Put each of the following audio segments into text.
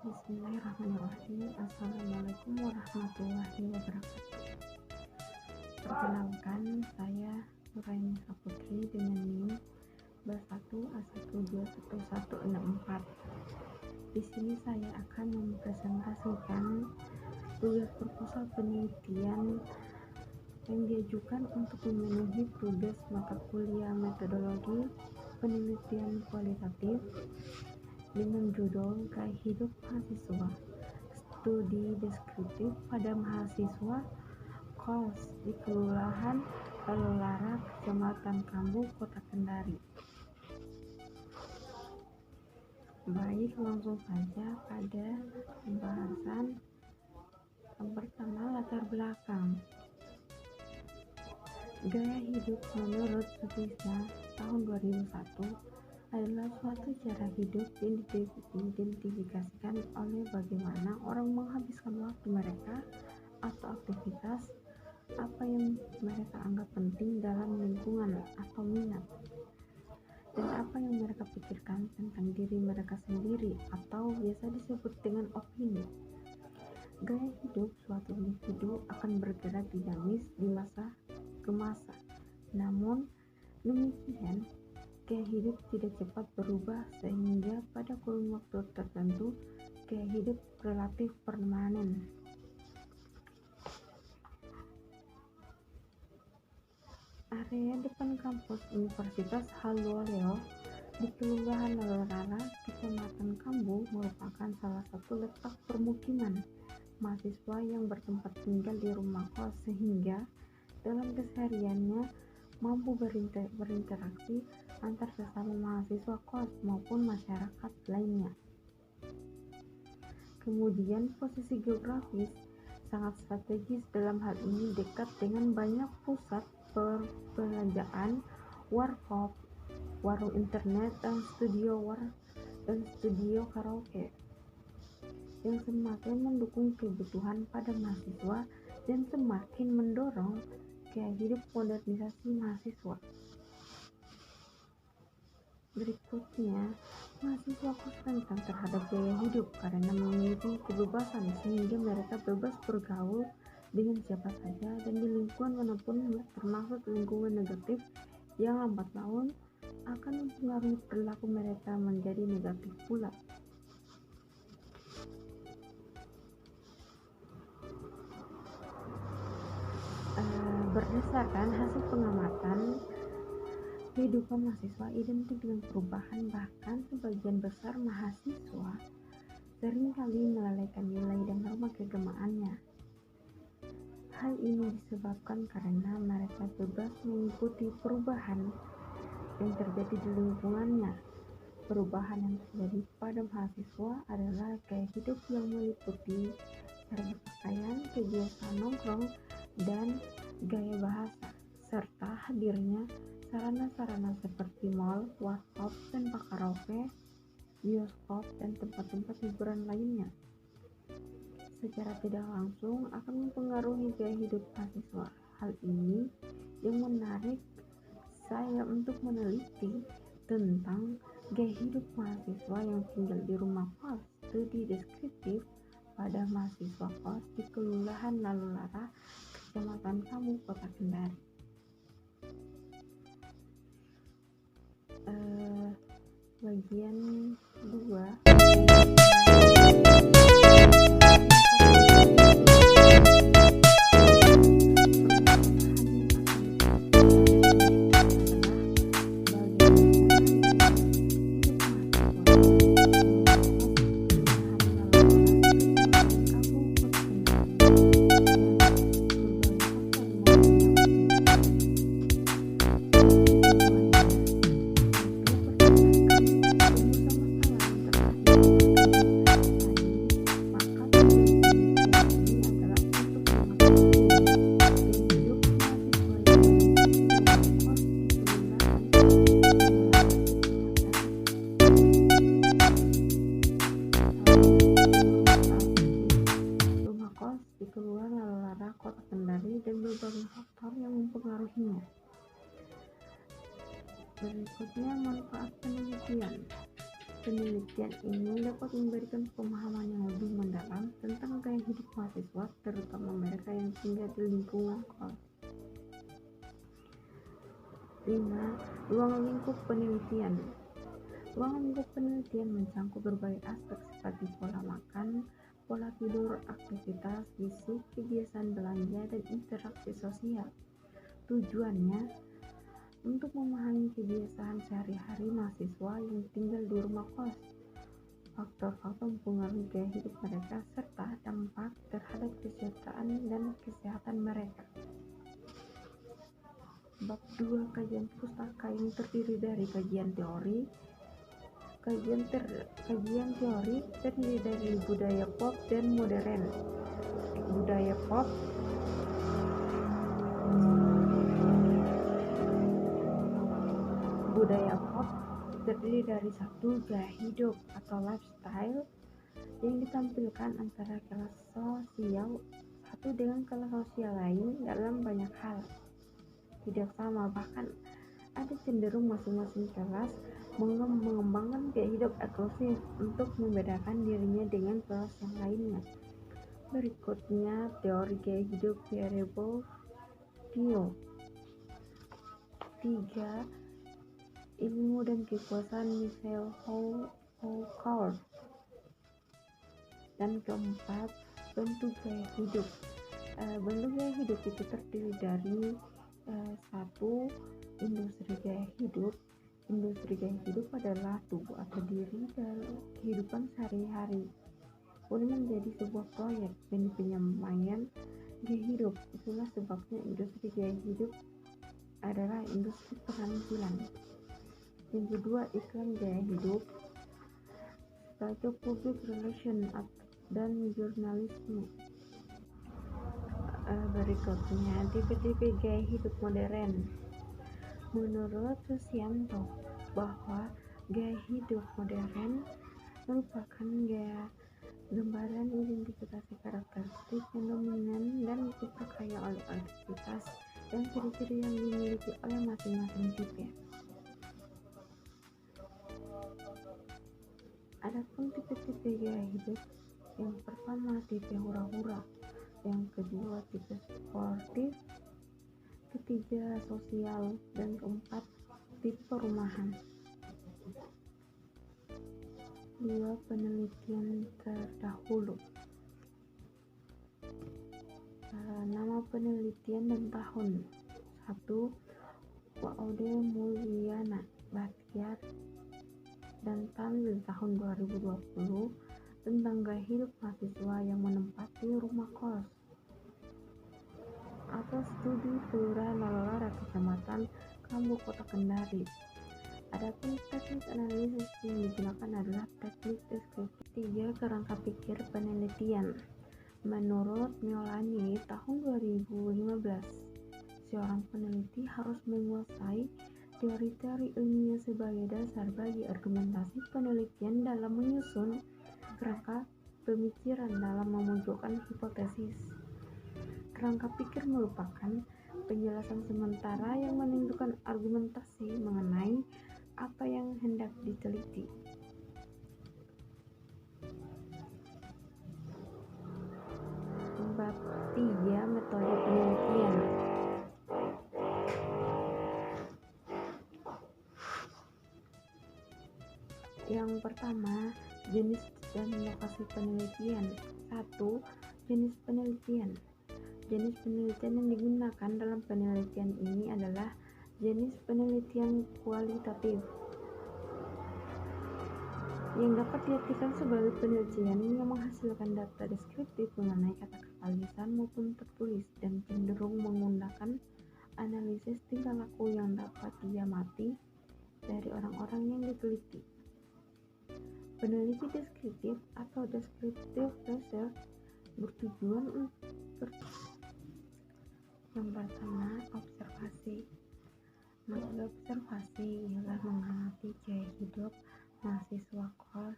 Bismillahirrahmanirrahim. Assalamualaikum warahmatullahi wabarakatuh. Perkenalkan, saya Nuraini Saputri dengan NIM B1A1211164. Di sini saya akan mempresentasikan tugas proposal penelitian yang diajukan untuk memenuhi tugas mata kuliah metodologi penelitian kualitatif dengan judul Gaya Hidup Mahasiswa, Studi Deskriptif pada Mahasiswa Kos di Kelurahan Lalulara, Kecamatan Kambu, Kota Kendari. Baik, langsung saja pada pembahasan. Yang pertama, latar belakang. Gaya hidup menurut Sutisna tahun 2001 adalah suatu cara hidup yang diidentifikasikan oleh bagaimana orang menghabiskan waktu mereka atau aktivitas apa yang mereka anggap penting dalam lingkungan atau minat, dan apa yang mereka pikirkan tentang diri mereka sendiri atau biasa disebut dengan opini. Gaya hidup suatu individu akan bergerak dinamis di masa ke masa. Namun demikian, gaya hidup tidak cepat berubah sehingga pada kurun waktu tertentu gaya hidup relatif permanen. Area depan kampus Universitas Haluoleo di Kelurahan Lalulara, Kecamatan Kambu merupakan salah satu letak permukiman mahasiswa yang bertempat tinggal di rumah kos sehingga dalam kesehariannya mampu berinteraksi antar sesama mahasiswa kos maupun masyarakat lainnya. Kemudian posisi geografis sangat strategis dalam hal ini dekat dengan banyak pusat perbelanjaan, warkop, warung internet, dan studio karaoke yang semakin mendukung kebutuhan pada mahasiswa dan semakin mendorong gaya hidup modernisasi mahasiswa. Berikutnya, mahasiswa kos rentan terhadap gaya hidup karena memiliki kebebasan sehingga mereka bebas bergaul dengan siapa saja dan di lingkungan manapun, termasuk lingkungan negatif yang lambat laun akan mempengaruhi perilaku mereka menjadi negatif pula. Berdasarkan hasil pengamatan, kehidupan mahasiswa identik dengan perubahan, bahkan sebagian besar mahasiswa seringkali melalaikan nilai dan norma keagamaannya. Hal ini disebabkan karena mereka bebas mengikuti perubahan yang terjadi di lingkungannya. Perubahan yang terjadi pada mahasiswa adalah gaya hidup yang meliputi cara berpakaian, kebiasaan nongkrong, dan gaya bahasa, serta hadirnya sarana-sarana seperti mall, warkop, tempat karaoke, bioskop, dan tempat-tempat hiburan lainnya. Secara tidak langsung akan mempengaruhi gaya hidup mahasiswa. Hal ini yang menarik saya untuk meneliti tentang gaya hidup mahasiswa yang tinggal di rumah kos, studi deskriptif pada mahasiswa kos di Kelurahan Lalulara, Kecamatan Kambu, Kota Kendari. Bagian 2. Berikutnya, manfaat penelitian. Penelitian ini dapat memberikan pemahaman yang terutama mereka yang tinggal di lingkungan kos. 5. Ruang lingkup penelitian. Ruang lingkup penelitian mencangkup berbagai aspek seperti pola makan, pola tidur, aktivitas fisik, kebiasaan belanja, dan interaksi sosial. Tujuannya untuk memahami kebiasaan sehari-hari mahasiswa yang tinggal di rumah kos, faktor-faktor mempengaruhi gaya hidup mereka, serta dampak terhadap kesejahteraan dan kesehatan mereka. Bab 2. Kajian pustaka yang terdiri dari kajian teori. Kajian teori terdiri dari budaya pop dan modern. Budaya pop terdiri dari satu, gaya hidup atau lifestyle yang ditampilkan antara kelas sosial satu dengan kelas sosial lain dalam banyak hal. Tidak sama, bahkan ada cenderung masing-masing kelas mengembangkan gaya hidup eksklusif untuk membedakan dirinya dengan kelas yang lainnya. Berikutnya, teori gaya hidup variable Theo. 3. Ilmu dan kekuasaan Michelle Foucault. Dan keempat, bentuk gaya hidup. Bentuk gaya hidup itu terdiri dari 1. Industri gaya hidup. Industri gaya hidup adalah tubuh atau diri dalam kehidupan sehari-hari pun menjadi sebuah proyek dan penyamaian gaya hidup. Itulah sebabnya industri gaya hidup adalah industri penampilan. Yang kedua, iklan gaya hidup sebagai public relation dan jurnalisme. Berikutnya, tipe-tipe gaya hidup modern. Menurut Susianto, bahwa gaya hidup modern merupakan gaya gambaran identifikasi karakteristik yang dominan dan diperkaya oleh aktivitas dan ciri-ciri yang dimiliki oleh masing-masing tipe. Adapun tipe-tipe gaya hidup, yang pertama tipe hura-hura, yang kedua tipe sportif, ketiga sosial, dan keempat tipe perumahan. 2. Penelitian terdahulu. Nama penelitian dan tahun. 1. Waude Mulyana Bahtiar dan tahun 2020 tentang gaya hidup mahasiswa yang menempati rumah kos atau studi Kelurahan Lalara, Kecamatan Kambu, Kota Kendari. Adapun teknik analisis yang digunakan adalah teknik deskripsi. 3. Kerangka pikir penelitian. Menurut Meolani tahun 2015, seorang peneliti harus menguasai teori-teori ilmiah sebagai dasar bagi argumentasi penelitian dalam menyusun kerangka pemikiran dalam memunculkan hipotesis. Kerangka pikir merupakan penjelasan sementara yang menentukan argumentasi mengenai apa yang hendak diteliti. Bab 3. Metode penelitian. Yang pertama, jenis dan lokasi penelitian. 1. Jenis penelitian. Jenis penelitian yang digunakan dalam penelitian ini adalah jenis penelitian kualitatif, yang dapat diartikan sebagai penelitian yang menghasilkan data deskriptif mengenai kata-kata lisan maupun tertulis dan cenderung menggunakan analisis tingkah laku yang dapat diamati dari orang-orang yang diteliti. Peneliti deskriptif atau descriptive research bertujuan untuk yang pertama, observasi. Metode observasi ialah mengamati gaya hidup mahasiswa kos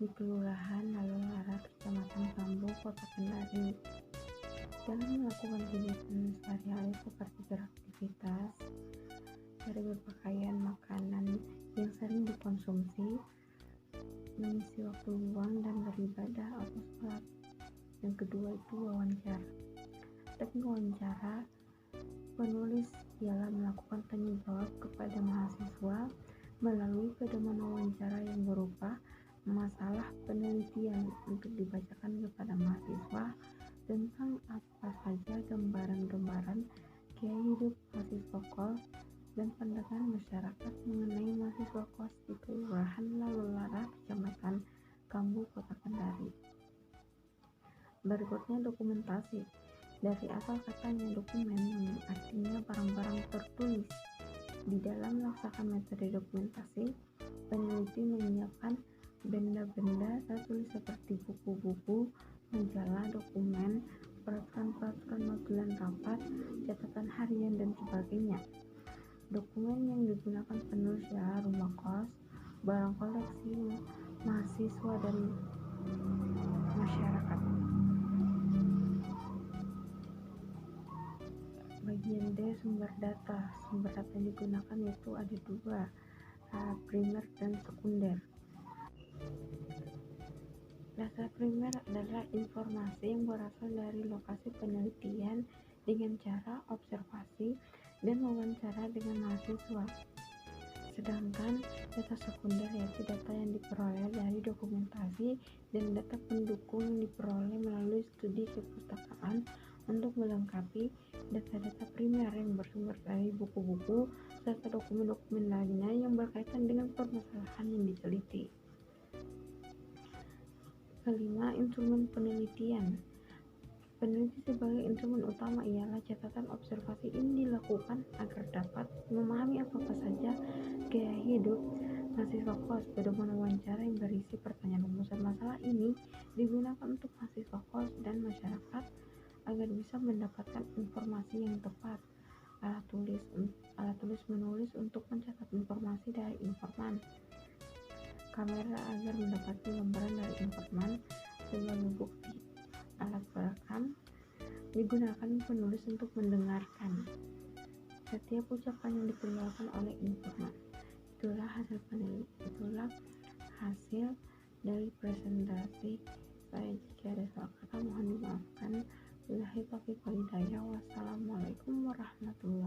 di Kelurahan Lalara, Kecamatan Kambu, Kota Kendari. Dalam melakukan kegiatan sehari-hari seperti beraktivitas, dari berpakaian, makanan yang sering dikonsumsi, mengisi waktu luang, dan beribadah atau sholat. Yang kedua itu wawancara. Teknik wawancara, penulis ialah melakukan tanya jawab kepada mahasiswa melalui pedoman wawancara yang berupa masalah penelitian untuk dibacakan kepada mahasiswa tentang apa saja gambaran-gambaran gaya hidup mahasiswa kos dan pandangan masyarakat mengenai mahasiswa kos di Kelurahan Lalulara, Kecamatan Kambu, Kota Kendari. Berikutnya dokumentasi. Dari asal katanya dokumen, artinya barang-barang tertulis. Di dalam melaksanakan metode dokumentasi, peneliti menyiapkan benda-benda tertulis seperti buku-buku, majalah, dokumen, peraturan-peraturan magelan rapat, catatan harian, dan sebagainya. Dokumen yang digunakan penulis adalah rumah kos, barang koleksi mahasiswa dan masyarakat. Bagian D, sumber data. Sumber data yang digunakan yaitu ada dua, primer dan sekunder. Data primer adalah informasi yang berasal dari lokasi penelitian dengan cara observasi dan wawancara dengan mahasiswa. Sedangkan data sekunder yaitu data yang diperoleh dari dokumentasi dan data pendukung yang diperoleh melalui studi kepustakaan untuk melengkapi data-data primer yang bersumber dari buku-buku serta dokumen-dokumen lainnya yang berkaitan dengan permasalahan yang diteliti. Kelima, instrumen penelitian. Peneliti sebagai instrumen utama ialah catatan observasi ini dilakukan agar dapat memahami apa saja gaya hidup mahasiswa kos. Pedoman wawancara yang berisi pertanyaan rumusan masalah ini digunakan untuk mahasiswa kos dan masyarakat agar bisa mendapatkan informasi yang tepat. Alat tulis menulis untuk mencatat informasi dari informan. Kamera agar mendapatkan gambaran dari informan sebagai bukti. Alat perekam digunakan penulis untuk mendengarkan setiap ucapan yang diperlihatkan oleh informan. Itulah hasil dari presentasi saya. Jika ada salah kata mohon dimaafkan. Wassalamualaikum warahmatullahi